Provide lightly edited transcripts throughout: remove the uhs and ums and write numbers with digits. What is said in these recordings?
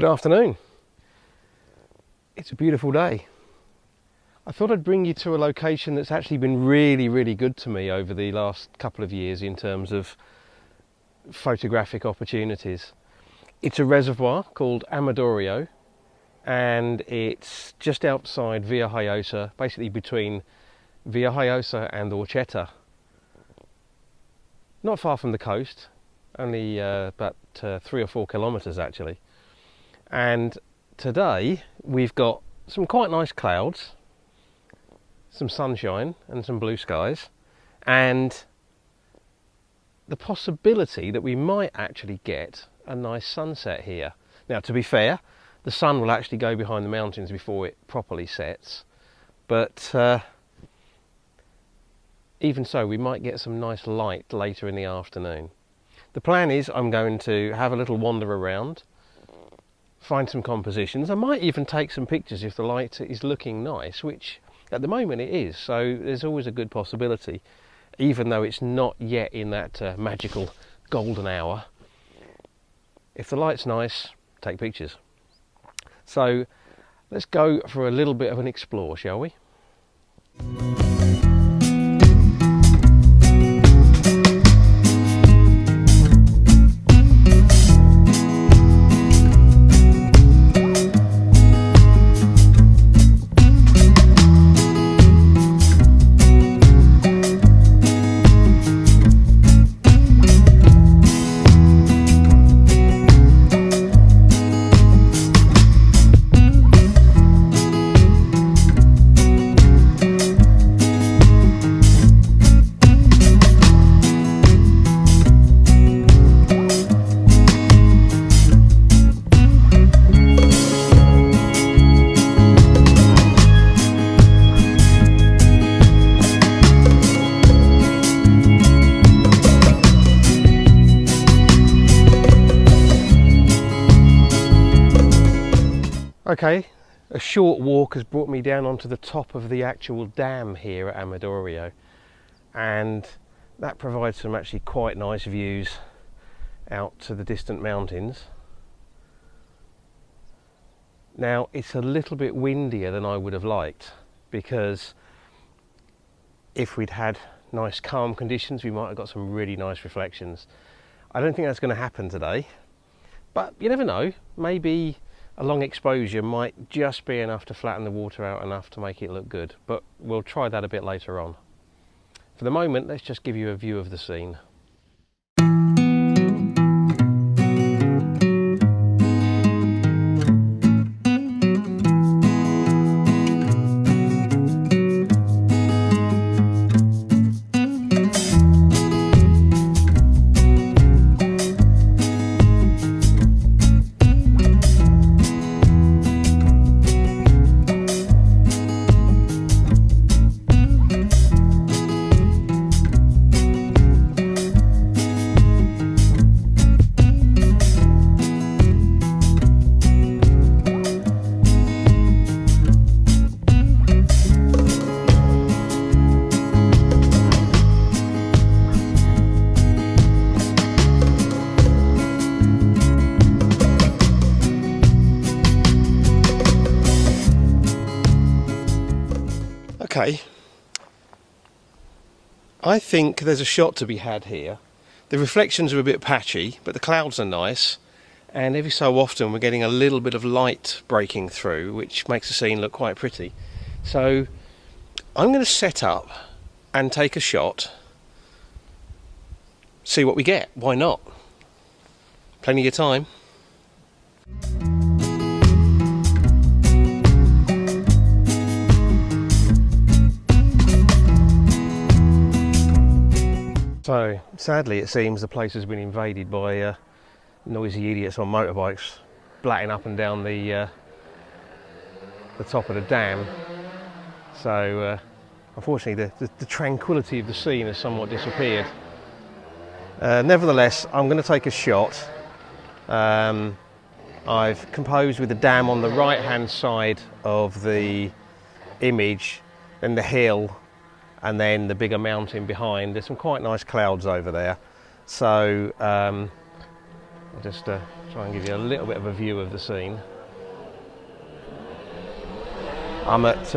Good afternoon. It's a beautiful day. I thought I'd bring you to a location that's actually been really good to me over the last couple of years in terms of photographic opportunities. It's a reservoir called Amadorio, and it's just outside Villajoyosa, basically between Villajoyosa and Orxeta. Not far from the coast, only about 3 or 4 kilometres actually. And today we've got some quite nice clouds, some sunshine and some blue skies, and the possibility that we might actually get a nice sunset here. Now, to be fair, the sun will actually go behind the mountains before it properly sets, but even so, we might get some nice light later in the afternoon. The plan is I'm going to have a little wander around, find some compositions. I might even take some pictures if the light is looking nice, which at the moment it is, so there's always a good possibility, even though it's not yet in that magical golden hour. If the light's nice, take pictures. So let's go for a little bit of an explore, shall we? Okay, a short walk has brought me down onto the top of the actual dam here at Amadorio, and that provides some actually quite nice views out to the distant mountains. Now, it's a little bit windier than I would have liked, because if we'd had nice calm conditions we might have got some really nice reflections. I don't think that's going to happen today, but you never know, maybe a long exposure might just be enough to flatten the water out enough to make it look good, but we'll try that a bit later on. For the moment, let's just give you a view of the scene. Okay, I think there's a shot to be had here. The reflections are a bit patchy, but the clouds are nice, and every so often we're getting a little bit of light breaking through, which makes the scene look quite pretty. So I'm going to set up and take a shot, see what we get. Why not? Plenty of time. So, sadly it seems the place has been invaded by noisy idiots on motorbikes blatting up and down the top of the dam. So, unfortunately the tranquility of the scene has somewhat disappeared. Nevertheless, I'm going to take a shot. I've composed with the dam on the right hand side of the image, then the hill, and then the bigger mountain behind. There's some quite nice clouds over there. So I'll just try and give you a little bit of a view of the scene. I'm at,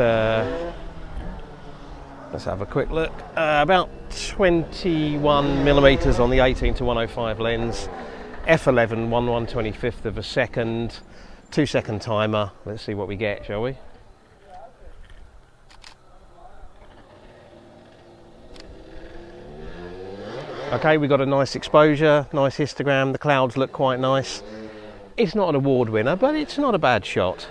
let's have a quick look, about 21mm on the 18-105 lens, f11, 1/125th of a second, 2-second timer. Let's see what we get, shall we? Okay, we got a nice exposure, nice histogram, the clouds look quite nice. It's not an award winner, but it's not a bad shot.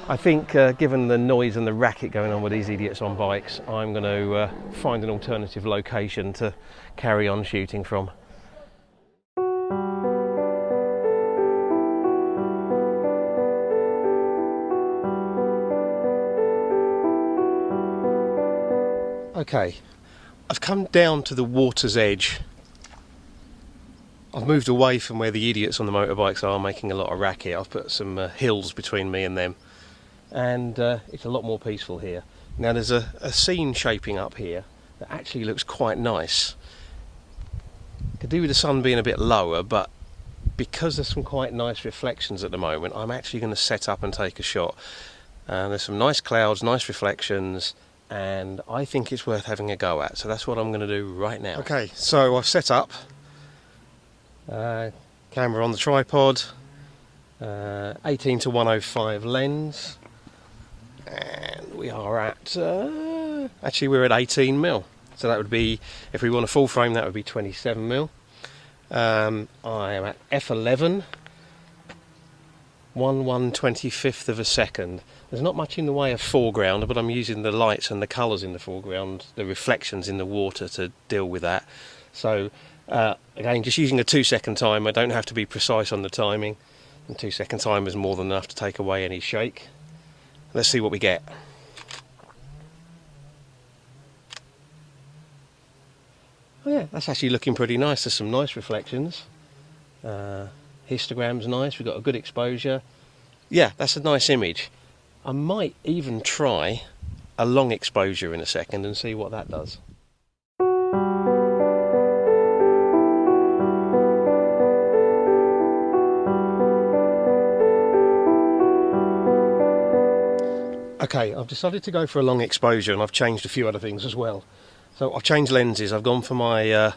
I think given the noise and the racket going on with these idiots on bikes, I'm going to find an alternative location to carry on shooting from. Okay, I've come down to the water's edge. I've moved away from where the idiots on the motorbikes are making a lot of racket. I've put some hills between me and them, and it's a lot more peaceful here. Now there's a scene shaping up here that actually looks quite nice. Could do with the sun being a bit lower, but because there's some quite nice reflections at the moment, I'm actually going to set up and take a shot. There's some nice clouds, nice reflections, and I think it's worth having a go at, so that's what I'm going to do right now. Okay, so I've set up, camera on the tripod, 18-105 lens, and we are at, actually we're at 18mm, so that would be, if we want a full frame, that would be 27mm. I am at f11, 1/125th of a second. There's not much in the way of foreground, but I'm using the lights and the colours in the foreground, the reflections in the water to deal with that. So again, just using a 2-second timer. I don't have to be precise on the timing, and 2-second timer is more than enough to take away any shake. Let's see what we get. Oh yeah, that's actually looking pretty nice. There's some nice reflections. Histogram's nice, we've got a good exposure. Yeah, that's a nice image. I might even try a long exposure in a second and see what that does. Okay, I've decided to go for a long exposure, and I've changed a few other things as well. So I've changed lenses. I've gone for my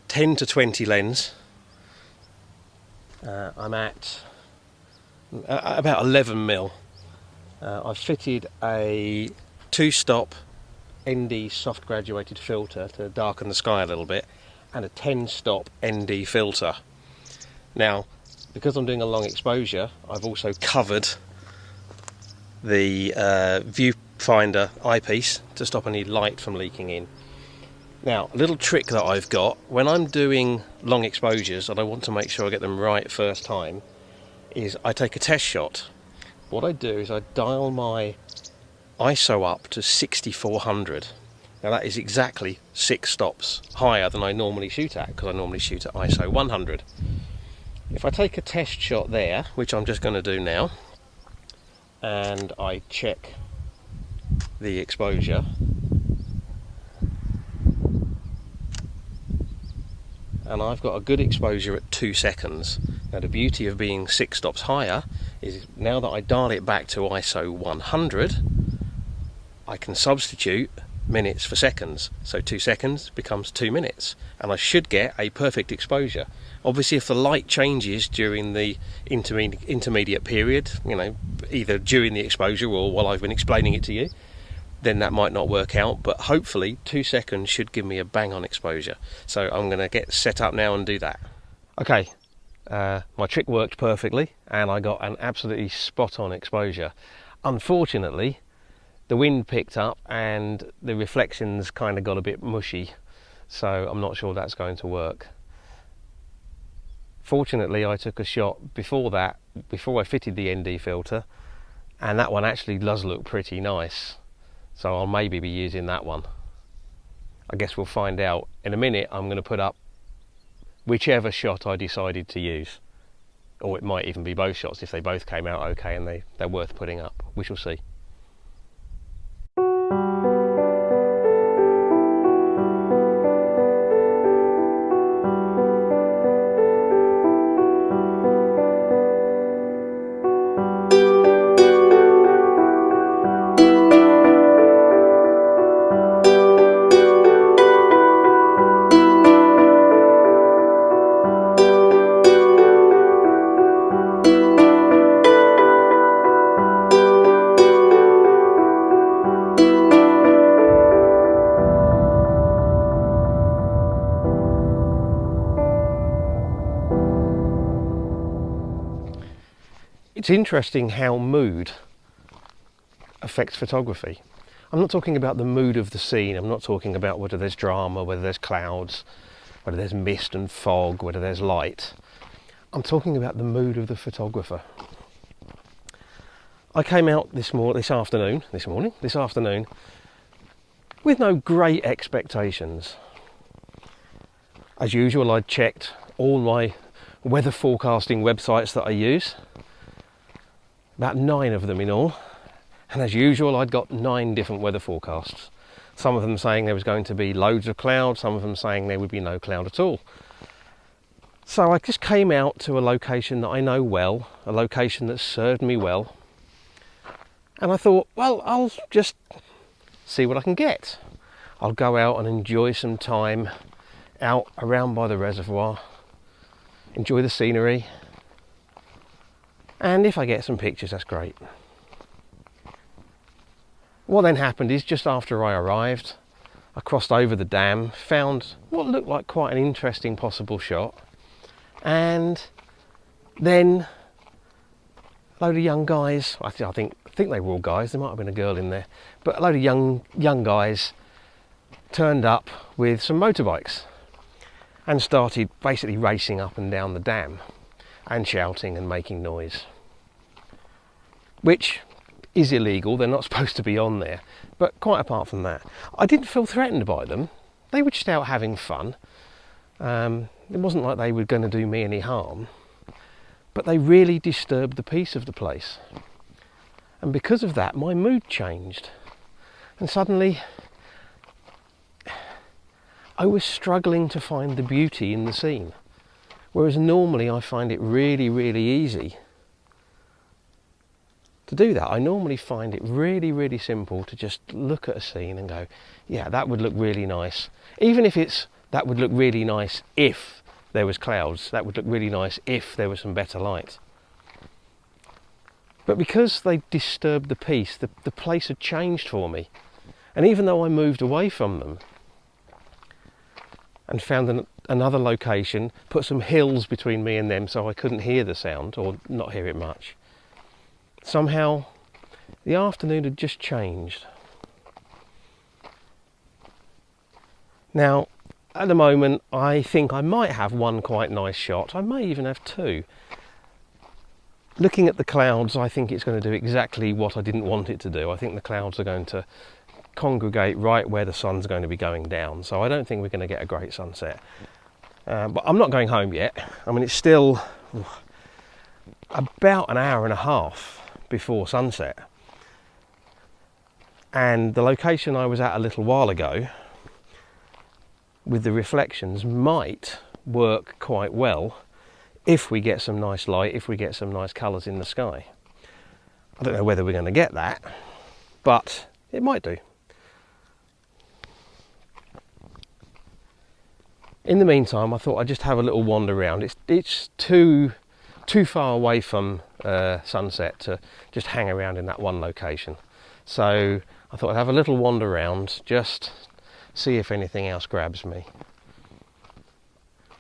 10-20 lens. I'm at about 11mm. I've fitted a 2-stop ND soft graduated filter to darken the sky a little bit, and a 10-stop ND filter. Now, because I'm doing a long exposure, I've also covered the viewfinder eyepiece to stop any light from leaking in. Now, a little trick that I've got, when I'm doing long exposures and I want to make sure I get them right first time, is I take a test shot. What I do is I dial my ISO up to 6400. Now that is exactly 6 stops higher than I normally shoot at, because I normally shoot at ISO 100. If I take a test shot there, which I'm just going to do now, and I check the exposure, and I've got a good exposure at 2 seconds. Now the beauty of being 6 stops higher is now that I dial it back to ISO 100, I can substitute minutes for seconds. So 2 seconds becomes 2 minutes, and I should get a perfect exposure. Obviously, if the light changes during the intermediate period, you know, either during the exposure or while I've been explaining it to you, then that might not work out, but hopefully 2 seconds should give me a bang on exposure. So I'm going to get set up now and do that. Okay, my trick worked perfectly and I got an absolutely spot on exposure. Unfortunately, the wind picked up and the reflections kind of got a bit mushy, so I'm not sure that's going to work. Fortunately, I took a shot before that, before I fitted the ND filter, and that one actually does look pretty nice. So I'll maybe be using that one. I guess we'll find out in a minute. I'm going to put up whichever shot I decided to use, or it might even be both shots if they both came out okay and they're worth putting up. We shall see. It's interesting how mood affects photography. I'm not talking about the mood of the scene. I'm not talking about whether there's drama, whether there's clouds, whether there's mist and fog, whether there's light. I'm talking about the mood of the photographer. I came out this afternoon with no great expectations. As usual, I'd checked all my weather forecasting websites that I use, about 9 of them in all, and as usual I'd got 9 different weather forecasts. Some of them saying there was going to be loads of cloud, some of them saying there would be no cloud at all. So I just came out to a location that I know well, a location that served me well, and I thought, well, I'll just see what I can get. I'll go out and enjoy some time out around by the reservoir, enjoy the scenery, and if I get some pictures, that's great. What then happened is, just after I arrived, I crossed over the dam, found what looked like quite an interesting possible shot, and then a load of young guys, I think they were all guys, there might have been a girl in there, but a load of young guys turned up with some motorbikes and started basically racing up and down the dam and shouting and making noise, which is illegal. They're not supposed to be on there. But quite apart from that, I didn't feel threatened by them. They were just out having fun. It wasn't like they were going to do me any harm, but they really disturbed the peace of the place. And because of that, my mood changed. And suddenly I was struggling to find the beauty in the scene, whereas normally I find it really, really easy to do that. I normally find it really, really simple to just look at a scene and go, yeah, that would look really nice. Even if that would look really nice if there was clouds, that would look really nice if there was some better light. But because they disturbed the peace, the place had changed for me. And even though I moved away from them, and found another location, put some hills between me and them so I couldn't hear the sound, or not hear it much, somehow the afternoon had just changed. Now, at the moment, I think I might have one quite nice shot. I may even have 2. Looking at the clouds, I think it's going to do exactly what I didn't want it to do. I think the clouds are going to congregate right where the sun's going to be going down, so I don't think we're going to get a great sunset. But I'm not going home yet. I mean, it's still about an hour and a half before sunset, and the location I was at a little while ago with the reflections might work quite well if we get some nice light, if we get some nice colours in the sky. I don't know whether we're going to get that, but it might do. In the meantime, I thought I'd just have a little wander around. It's too far away from sunset to just hang around in that one location. So I thought I'd have a little wander around, just see if anything else grabs me.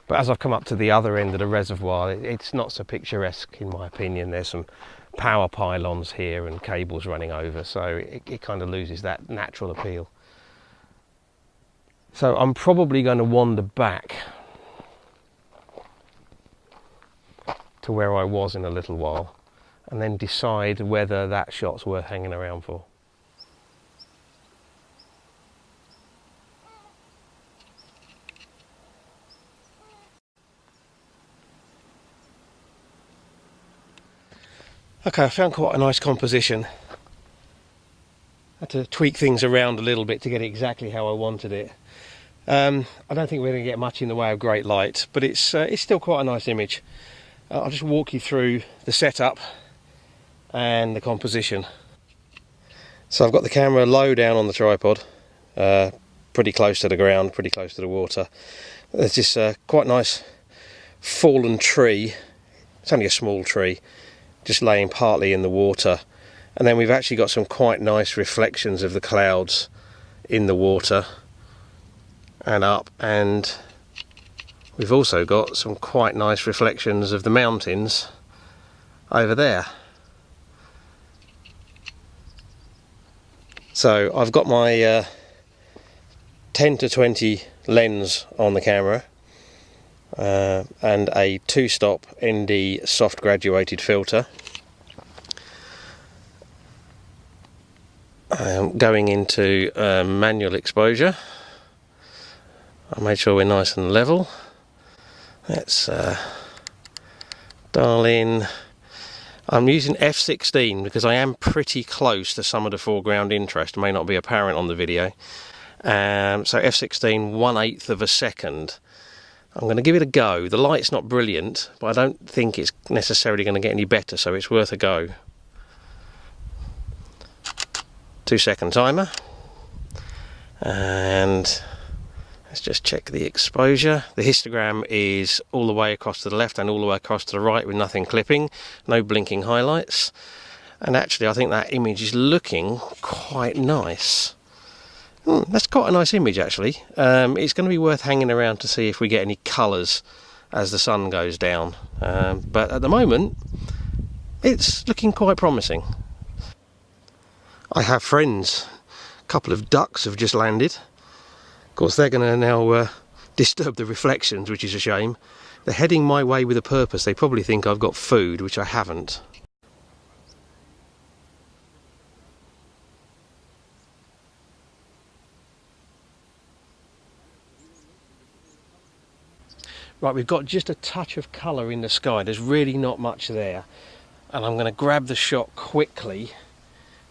But as I've come up to the other end of the reservoir, it's not so picturesque in my opinion. There's some power pylons here and cables running over, so it kind of loses that natural appeal. So I'm probably going to wander back to where I was in a little while and then decide whether that shot's worth hanging around for. Okay, I found quite a nice composition. Had to tweak things around a little bit to get it exactly how I wanted it. I don't think we're going to get much in the way of great light, but it's still quite a nice image. I'll just walk you through the setup and the composition. So I've got the camera low down on the tripod, pretty close to the ground, pretty close to the water. There's this quite nice fallen tree. It's only a small tree, just laying partly in the water. And then we've actually got some quite nice reflections of the clouds in the water and up, and we've also got some quite nice reflections of the mountains over there. So I've got my 10 to 20 lens on the camera and a 2-stop ND soft graduated filter. Going into manual exposure. I made sure we're nice and level. Let's dial in. I'm using f16 because I am pretty close to some of the foreground interest. It may not be apparent on the video. So f16, 1/8 of a second. I'm going to give it a go. The light's not brilliant, but I don't think it's necessarily going to get any better, so it's worth a go. 2-second timer. And let's just check the exposure. The histogram is all the way across to the left and all the way across to the right with nothing clipping, no blinking highlights. And actually I think that image is looking quite nice. That's quite a nice image actually. It's going to be worth hanging around to see if we get any colours as the sun goes down. But at the moment it's looking quite promising. I have friends. A couple of ducks have just landed. Of course they're going to now disturb the reflections, which is a shame. They're heading my way with a purpose. They probably think I've got food, which I haven't. Right, we've got just a touch of colour in the sky. There's really not much there. And I'm going to grab the shot quickly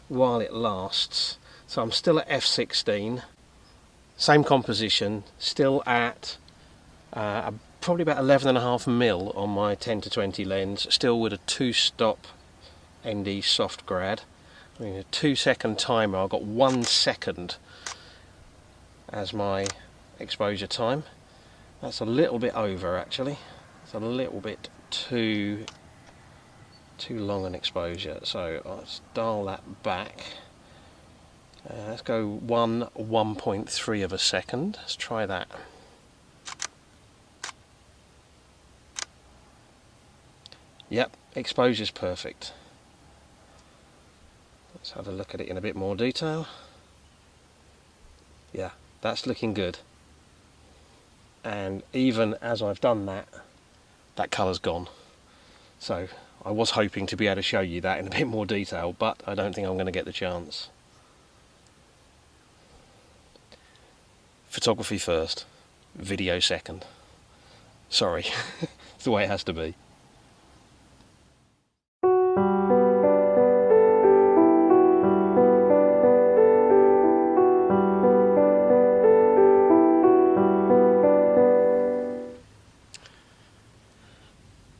while it lasts. So I'm still at f16. Same composition, still at probably about 11.5mm on my 10 to 20 lens, still with a 2-stop ND soft grad. I mean, a 2-second timer. I've got 1 second as my exposure time. That's a little bit over actually. It's a little bit too long an exposure, so let's dial that back. Let's go 1.3 of a second. Let's try that. Yep, exposure's perfect. Let's have a look at it in a bit more detail. Yeah, that's looking good. And even as I've done that, that colour's gone. So I was hoping to be able to show you that in a bit more detail, but I don't think I'm going to get the chance. Photography first, video second. Sorry, it's the way it has to be.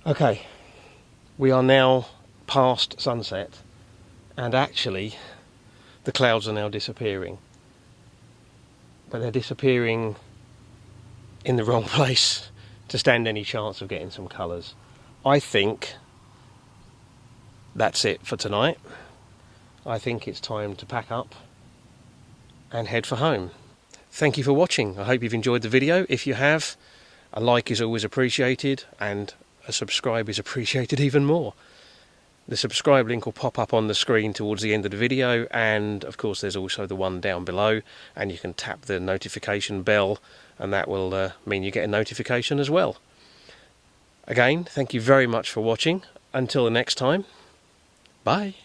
Okay, we are now past sunset, and actually the clouds are now disappearing. But they're disappearing in the wrong place to stand any chance of getting some colours. I think that's it for tonight. I think it's time to pack up and head for home. Thank you for watching. I hope you've enjoyed the video. If you have, a like is always appreciated, and a subscribe is appreciated even more. The subscribe link will pop up on the screen towards the end of the video, and of course there's also the one down below, and you can tap the notification bell and that will mean you get a notification as well. Again, thank you very much for watching. Until the next time, bye.